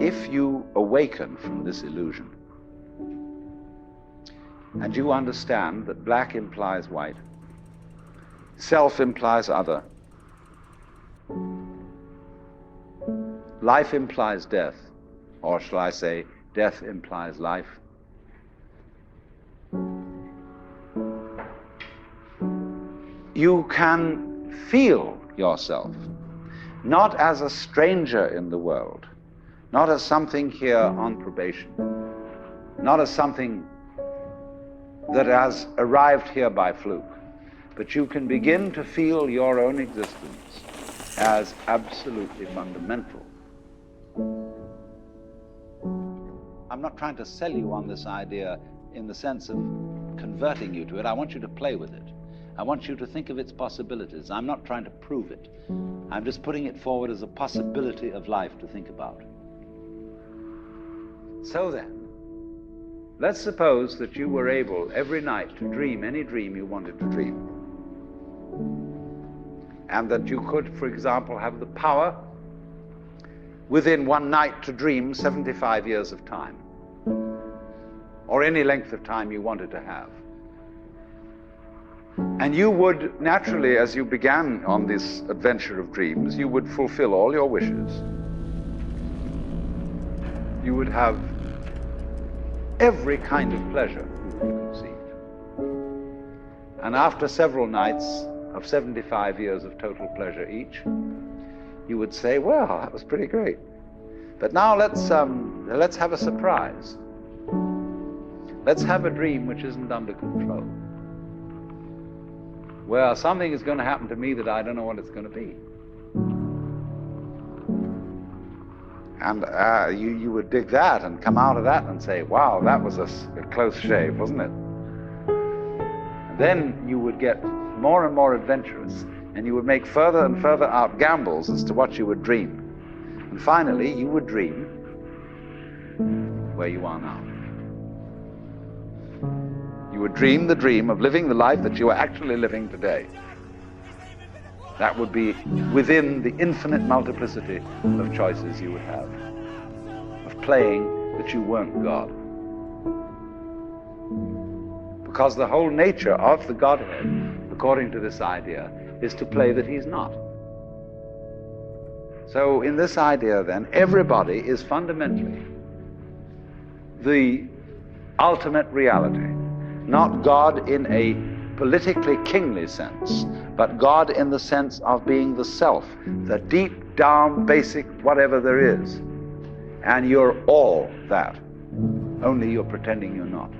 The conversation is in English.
if you awaken from this illusion, and you understand that black implies white, self implies other, life implies death, or shall I say, death implies life, you can feel yourself not as a stranger in the world, not as something here on probation, not as something that has arrived here by fluke, but you can begin to feel your own existence as absolutely fundamental. I'm not trying to sell you on this idea in the sense of converting you to it. I want you to play with it. I want you to think of its possibilities. I'm not trying to prove it. I'm just putting it forward as a possibility of life to think about. So then, let's suppose that you were able every night to dream any dream you wanted to dream. And that you could, for example, have the power within one night to dream 75 years of time, or any length of time you wanted to have. And you would naturally, as you began on this adventure of dreams, you would fulfill all your wishes. You would have every kind of pleasure you could conceive. And after several nights of 75 years of total pleasure each, you would say, well, that was pretty great. But now let's have a surprise. Let's have a dream which isn't under control. Well, something is going to happen to me that I don't know what it's going to be. And you would dig that and come out of that and say, wow, that was a close shave, wasn't it? And then you would get more and more adventurous, and you would make further and further out gambles as to what you would dream. And finally, you would dream where you are now. You would dream the dream of living the life that you are actually living today. That would be within the infinite multiplicity of choices you would have, of playing that you weren't God. Because the whole nature of the Godhead, according to this idea, is to play that he's not. So in this idea then, everybody is fundamentally the ultimate reality. Not God in a politically kingly sense, but God in the sense of being the self, the deep down basic whatever there is. And you're all that, only you're pretending you're not.